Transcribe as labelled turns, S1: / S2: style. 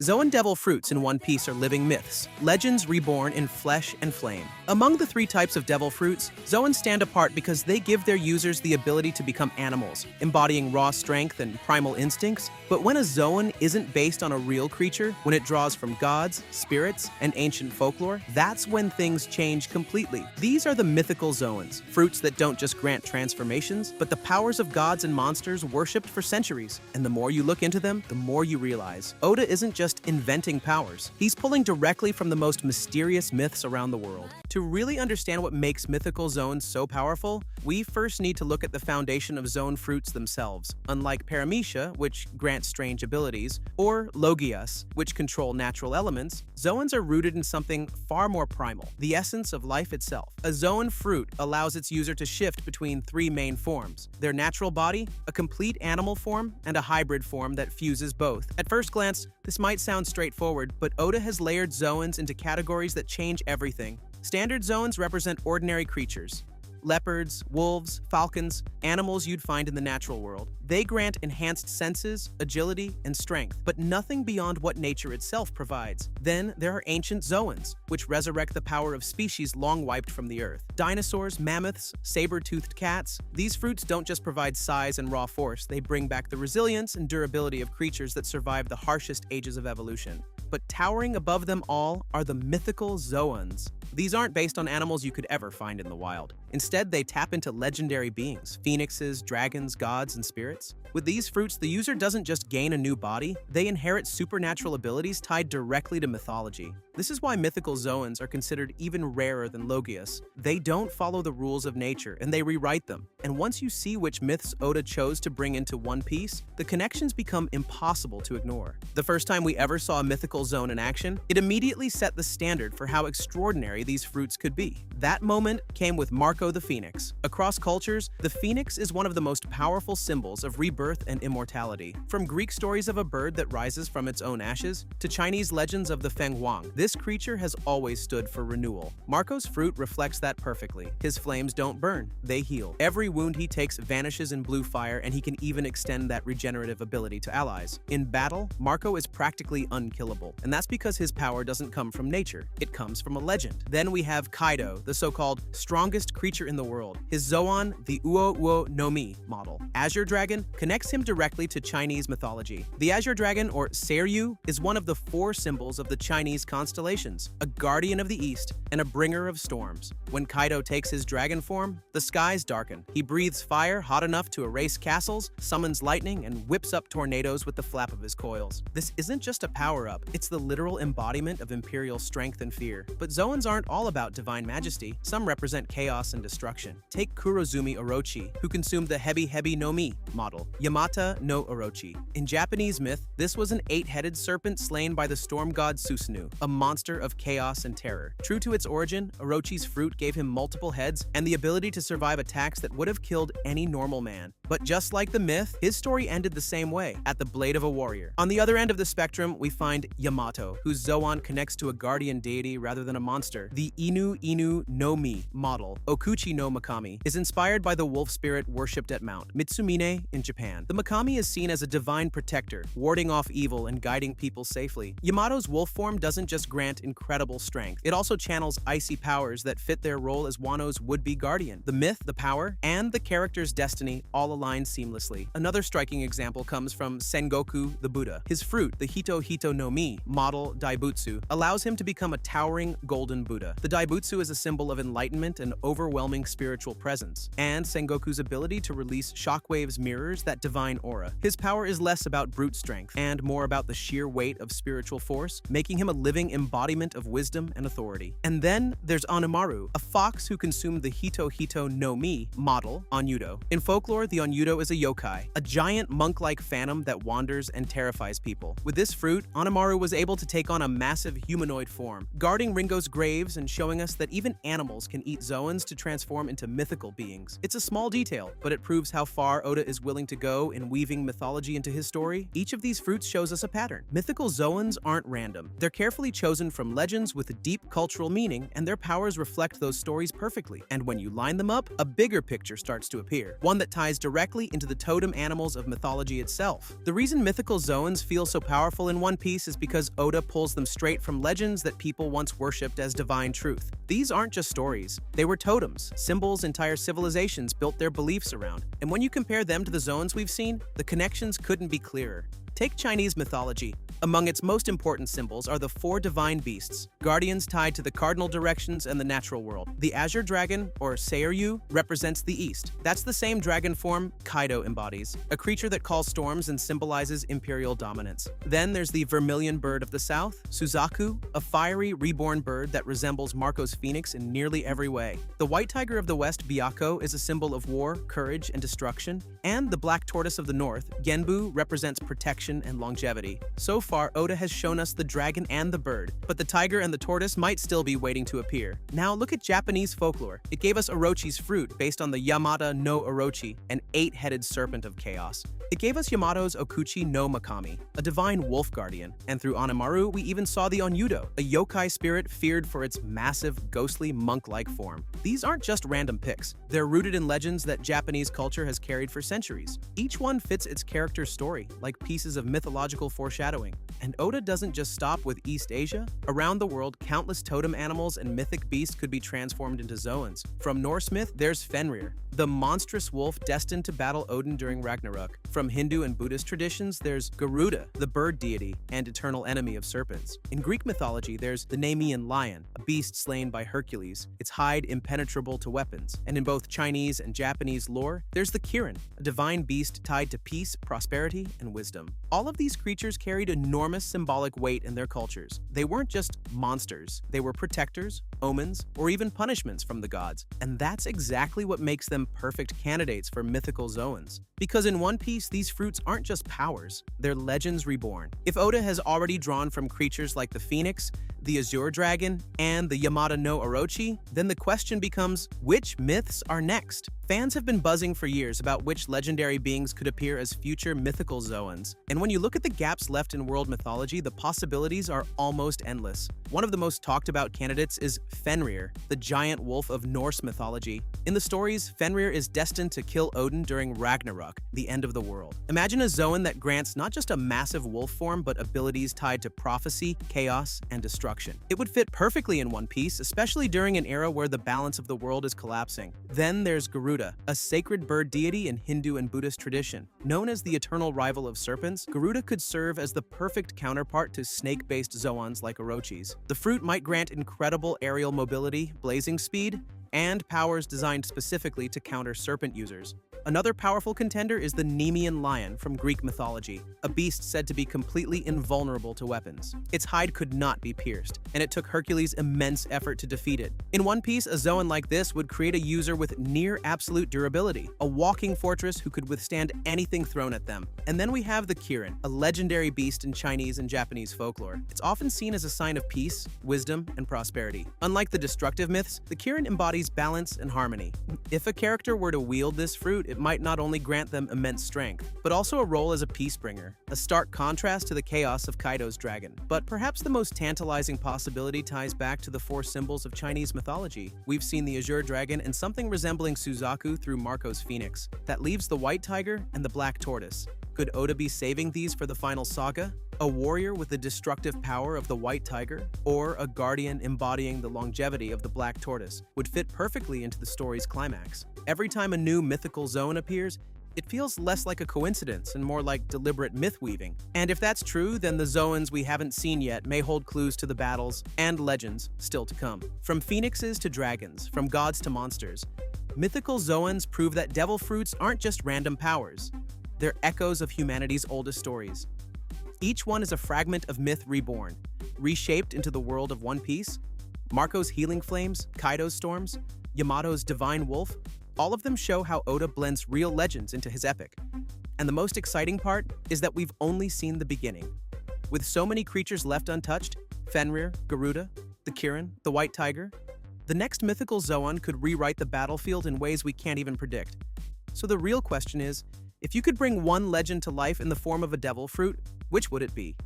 S1: Zoan Devil Fruits in One Piece are living myths, legends reborn in flesh and flame. Among the three types of devil fruits, Zoans stand apart because they give their users the ability to become animals, embodying raw strength and primal instincts. But when a Zoan isn't based on a real creature, when it draws from gods, spirits, and ancient folklore, that's when things change completely. These are the mythical Zoans, fruits that don't just grant transformations, but the powers of gods and monsters worshipped for centuries. And the more you look into them, the more you realize Oda isn't just inventing powers. He's pulling directly from the most mysterious myths around the world. To really understand what makes mythical Zoans so powerful, we first need to look at the foundation of Zoan fruits themselves. Unlike Paramecia, which grants strange abilities, or Logias, which control natural elements, Zoans are rooted in something far more primal, the essence of life itself. A Zoan fruit allows its user to shift between three main forms: their natural body, a complete animal form, and a hybrid form that fuses both. At first glance, this might sound straightforward, but Oda has layered Zoans into categories that change everything. Standard Zoans represent ordinary creatures: leopards, wolves, falcons, animals you'd find in the natural world. They grant enhanced senses, agility, and strength, but nothing beyond what nature itself provides. Then there are ancient Zoans, which resurrect the power of species long wiped from the earth. Dinosaurs, mammoths, saber-toothed cats. These fruits don't just provide size and raw force, they bring back the resilience and durability of creatures that survived the harshest ages of evolution. But towering above them all are the mythical Zoans. These aren't based on animals you could ever find in the wild. Instead, they tap into legendary beings: phoenixes, dragons, gods, and spirits. With these fruits, the user doesn't just gain a new body, they inherit supernatural abilities tied directly to mythology. This is why mythical Zoans are considered even rarer than Logias. They don't follow the rules of nature, and they rewrite them. And once you see which myths Oda chose to bring into One Piece, the connections become impossible to ignore. The first time we ever saw a mythical Zoan in action, it immediately set the standard for how extraordinary these fruits could be. That moment came with Marco the Phoenix. Across cultures, the phoenix is one of the most powerful symbols of rebirth and immortality. From Greek stories of a bird that rises from its own ashes, to Chinese legends of the Feng Huang, this creature has always stood for renewal. Marco's fruit reflects that perfectly. His flames don't burn, they heal. Every wound he takes vanishes in blue fire, and he can even extend that regenerative ability to allies. In battle, Marco is practically unkillable, and that's because his power doesn't come from nature, it comes from a legend. Then we have Kaido, the so-called strongest creature in the world. His Zoan, the Uo Uo no Mi model. Azure Dragon connects him directly to Chinese mythology. The Azure Dragon, or Seiryu, is one of the four symbols of the Chinese constellations, a guardian of the east and a bringer of storms. When Kaido takes his dragon form, the skies darken. He breathes fire hot enough to erase castles, summons lightning, and whips up tornadoes with the flap of his coils. This isn't just a power-up, it's the literal embodiment of imperial strength and fear. But Zoans aren't all about divine majesty. Some represent chaos and destruction. Take Kurozumi Orochi, who consumed the Hebi Hebi no Mi model, Yamata no Orochi. In Japanese myth, this was an 8-headed serpent slain by the storm god Susanoo, a monster of chaos and terror. True to its origin, Orochi's fruit gave him multiple heads and the ability to survive attacks that would have killed any normal man. But just like the myth, his story ended the same way, at the blade of a warrior. On the other end of the spectrum, we find Yamato, whose Zoan connects to a guardian deity rather than a monster. The Inu Inu no Mi model, Okuchi no Makami, is inspired by the wolf spirit worshipped at Mount Mitsumine in Japan. The Makami is seen as a divine protector, warding off evil and guiding people safely. Yamato's wolf form doesn't just grant incredible strength, it also channels icy powers that fit their role as Wano's would-be guardian. The myth, the power, and the character's destiny all align seamlessly. Another striking example comes from Sengoku the Buddha. His fruit, the Hito Hito no Mi model Daibutsu, allows him to become a towering golden Buddha. The Daibutsu is a symbol of enlightenment and overwhelming spiritual presence, and Sengoku's ability to release shockwaves mirrors that divine aura. His power is less about brute strength and more about the sheer weight of spiritual force, making him a living embodiment of wisdom and authority. And then there's Onimaru, a fox who consumed the Hito Hito no Mi model Onyudo. In folklore, the Onyudo is a yokai, a giant monk-like phantom that wanders and terrifies people. With this fruit, Onimaru was able to take on a massive humanoid form, guarding Ringo's graves and showing us that even animals can eat Zoans to transform into mythical beings. It's a small detail, but it proves how far Oda is willing to go in weaving mythology into his story. Each of these fruits shows us a pattern. Mythical Zoans aren't random. They're carefully chosen from legends with a deep cultural meaning, and their powers reflect those stories perfectly. And when you line them up, a bigger picture starts to appear, one that ties directly into the totem animals of mythology itself. The reason mythical Zoans feel so powerful in One Piece is because Oda pulls them straight from legends that people once worshipped as divine truth. These aren't just stories. They were totems, symbols entire civilizations built their beliefs around. And when you compare them to the Zoans we've seen, the connections couldn't be clearer. Take Chinese mythology. Among its most important symbols are the four divine beasts, guardians tied to the cardinal directions and the natural world. The azure dragon, or Seiryu, represents the east. That's the same dragon form Kaido embodies, a creature that calls storms and symbolizes imperial dominance. Then there's the vermilion bird of the south, Suzaku, a fiery, reborn bird that resembles Marco's phoenix in nearly every way. The white tiger of the west, Byakko, is a symbol of war, courage, and destruction. And the black tortoise of the north, Genbu, represents protection and longevity. So far, Oda has shown us the dragon and the bird, but the tiger and the tortoise might still be waiting to appear. Now look at Japanese folklore. It gave us Orochi's fruit based on the Yamata no Orochi, an 8-headed serpent of chaos. It gave us Yamato's Okuchi no Makami, a divine wolf guardian. And through Anamaru, we even saw the Onyudo, a yokai spirit feared for its massive, ghostly monk-like form. These aren't just random picks. They're rooted in legends that Japanese culture has carried for centuries. Each one fits its character's story, like pieces of mythological foreshadowing. And Oda doesn't just stop with East Asia. Around the world, countless totem animals and mythic beasts could be transformed into Zoans. From Norse myth, there's Fenrir, the monstrous wolf destined to battle Odin during Ragnarok. From Hindu and Buddhist traditions, there's Garuda, the bird deity and eternal enemy of serpents. In Greek mythology, there's the Nemean lion, a beast slain by Hercules, its hide impenetrable to weapons. And in both Chinese and Japanese lore, there's the Kirin, a divine beast tied to peace, prosperity, and wisdom. All of these creatures carried enormous symbolic weight in their cultures. They weren't just monsters, they were protectors, omens, or even punishments from the gods. And that's exactly what makes them perfect candidates for mythical Zoans. Because in One Piece, these fruits aren't just powers, they're legends reborn. If Oda has already drawn from creatures like the Phoenix, the Azure Dragon, and the Yamata no Orochi, then the question becomes, which myths are next? Fans have been buzzing for years about which legendary beings could appear as future mythical Zoans. And when you look at the gaps left in world mythology, the possibilities are almost endless. One of the most talked about candidates is Fenrir, the giant wolf of Norse mythology. In the stories, Fenrir is destined to kill Odin during Ragnarok, the end of the world. Imagine a Zoan that grants not just a massive wolf form, but abilities tied to prophecy, chaos, and destruction. It would fit perfectly in One Piece, especially during an era where the balance of the world is collapsing. Then there's Garuda, a sacred bird deity in Hindu and Buddhist tradition. Known as the eternal rival of serpents, Garuda could serve as the perfect counterpart to snake-based Zoans like Orochi's. The fruit might grant incredible aerial mobility, blazing speed, and powers designed specifically to counter serpent users. Another powerful contender is the Nemean lion from Greek mythology, a beast said to be completely invulnerable to weapons. Its hide could not be pierced, and it took Hercules' immense effort to defeat it. In One Piece, a Zoan like this would create a user with near absolute durability, a walking fortress who could withstand anything thrown at them. And then we have the Kirin, a legendary beast in Chinese and Japanese folklore. It's often seen as a sign of peace, wisdom, and prosperity. Unlike the destructive myths, the Kirin embodies balance and harmony. If a character were to wield this fruit, it might not only grant them immense strength, but also a role as a peacebringer, a stark contrast to the chaos of Kaido's dragon. But perhaps the most tantalizing possibility ties back to the four symbols of Chinese mythology. We've seen the Azure Dragon and something resembling Suzaku through Marco's phoenix. That leaves the white tiger and the black tortoise. Could Oda be saving these for the final saga? A warrior with the destructive power of the white tiger, or a guardian embodying the longevity of the black tortoise, would fit perfectly into the story's climax. Every time a new mythical Zoan appears, it feels less like a coincidence and more like deliberate myth-weaving. And if that's true, then the Zoans we haven't seen yet may hold clues to the battles and legends still to come. From phoenixes to dragons, from gods to monsters, mythical Zoans prove that devil fruits aren't just random powers. They're echoes of humanity's oldest stories. Each one is a fragment of myth reborn, reshaped into the world of One Piece. Marco's healing flames, Kaido's storms, Yamato's divine wolf, all of them show how Oda blends real legends into his epic. And the most exciting part is that we've only seen the beginning. With so many creatures left untouched, Fenrir, Garuda, the Kirin, the white tiger, The next mythical Zoan could rewrite the battlefield in ways we can't even predict. So the real question is, if you could bring one legend to life in the form of a devil fruit, which would it be?